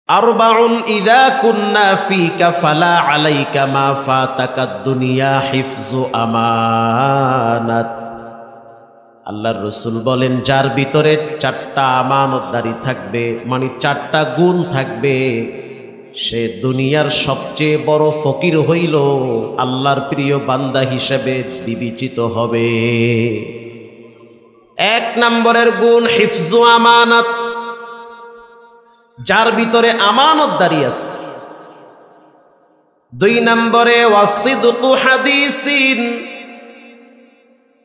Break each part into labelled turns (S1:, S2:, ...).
S1: আরবাউন ইযা কুন্না ফীকা ফালা আলাইকা মা ফাতাকাদ দুনিয়া হিফযু আমানাত। আল্লাহর রাসূল বলেন, যার ভিতরে চারটা আমানতদারি থাকবে, মানে চারটা গুণ থাকবে, সে দুনিয়ার সবচেয়ে বড় ফকির হইল আল্লাহর প্রিয় বান্দা হিসেবে বিবেচিত হবে। এক নম্বরের গুণ হিফযু আমানাত, যার ভিতরে আমানতদারি আছে। দুই নম্বরে ওয়াসিদকু হাদিসিন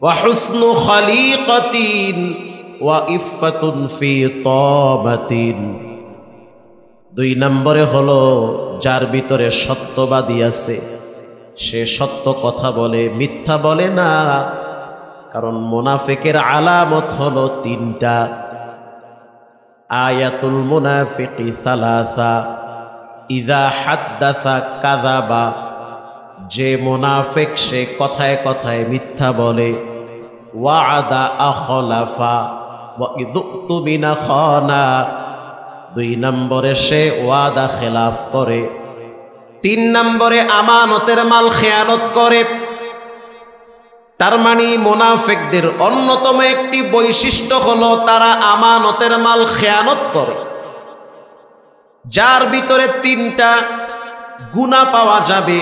S1: ওয়া হুসনু খলিকাতিন ওয়া ইফফাতুন ফি তাবাতিন। দুই নম্বরে হলো যার ভিতরে সত্যবাদী আছে, সে সত্য কথা বলে, মিথ্যা বলে না। কারণ মুনাফিকের আলামত হলো তিনটা। আয়াতুল মুনাফিকি সালাসা, ইযা হাদ্দাসা কাযাবা, যে মুনাফিক সে কথায় কথায় মিথ্যা বলে। ওয়া'দা আখলাফা ওয়া ইযুতুমিনা খানা, দুই নম্বরে সে ওয়াদা খেলাফ করে। তিন নম্বরে আমানতের মাল খেয়ানত করে। তার মানে মুনাফিকদের অন্যতম একটি বৈশিষ্ট্য হলো তারা আমানতের মাল খেয়ানত করে। যার ভিতরে তিনটা গুনাহ পাওয়া যাবে,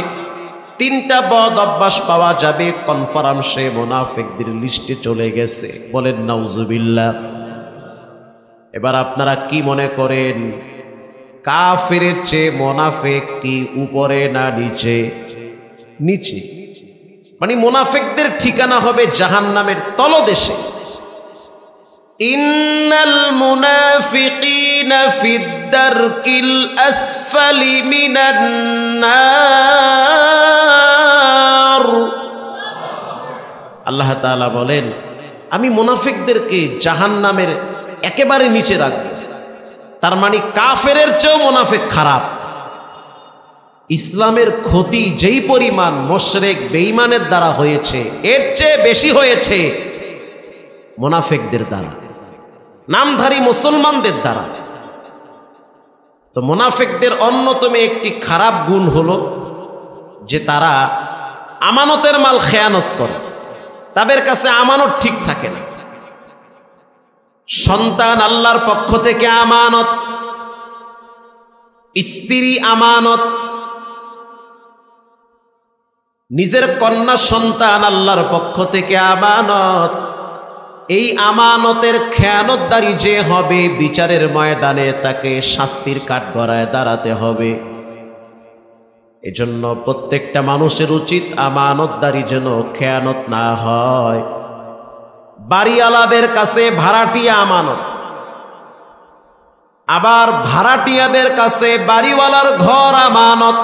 S1: তিনটা বদ অভ্যাস পাওয়া যাবে, কনফারেন্সে মুনাফিকদের লিস্টে চলে গেছে। বলেন নাউজুবিল্লাহ। এবার আপনারা কি মনে করেন, কাফেরের চেয়ে মুনাফিক কি উপরে না নিচে? নিচে। মানে মুনাফিকদের ঠিকানা হবে জাহান্নামের তলদেশে। ইন্নাল মুনাফিকিনা ফিদ দারকিল আসফালি মিনান নার। আল্লাহ তাআলা বলেন, আমি মুনাফিকদেরকে জাহান্নামের একেবারে নিচে রাখব। তার মানে কাফেরের চেয়েও মুনাফিক খারাপ। ইসলামের ক্ষতি যেই পরিমাণ মুশরিক বেঈমানের দ্বারা হয়েছে, এর চেয়ে বেশি হয়েছে মুনাফিকদের দ্বারা, নামধারী মুসলমানদের দ্বারা। তো মুনাফিকদের অন্যতম একটি খারাপ গুণ হলো যে তারা আমানতের মাল খেয়ানত করে। তাদের কাছে আমানত ঠিক থাকে না। সন্তান আল্লাহর পক্ষ থেকে আমানত, স্ত্রী আমানত, নিজের কন্যা সন্তান আল্লাহর পক্ষ থেকে আমানত। এই আমানতের খেয়ানতদারি যে হবে, বিচারের ময়দানে তাকে শাস্তির কাঠগড়ায় দাঁড়াতে হবে। এজন্য প্রত্যেকটা মানুষের উচিত আমানতদারি যেন খেয়ানত না হয়। বাড়িওয়ালাদের কাছে ভাড়াটিয়া আমানত, আবার ভাড়াটিয়াদের কাছে বাড়িওয়ালার ঘর আমানত।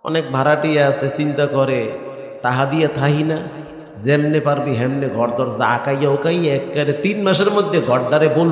S1: অনেক ভাড়াটিয়া আছে চিন্তা করে, টাকা দিয়ে থাহি না, যেমনে পারবি হেমনে ঘর দরজা আঁকাইয়া ওকাইয়া একেবারে 3 মাসের মধ্যে ঘরদারে বল